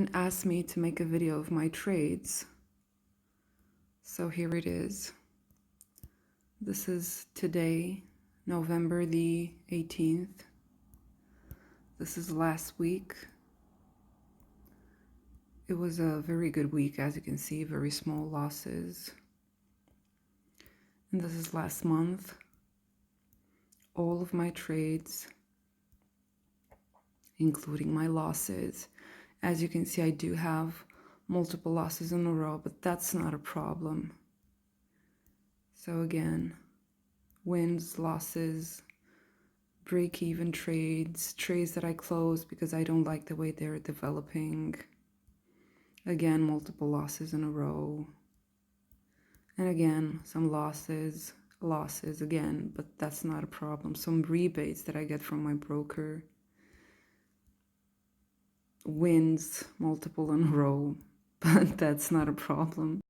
Someone asked me to make a video of my trades, so here it is. This is today, November the 18th. This is last week. It was a very good week, as you can see, very small losses. And this is last month. All of my trades, including my losses. As you can see, I do have multiple losses in a row, but that's not a problem. So again, wins, losses, break-even trades, trades that I close because I don't like the way they're developing. Again, multiple losses in a row. And again, some losses again, but that's not a problem. Some rebates that I get from my broker. Wins, multiple in a row, but that's not a problem.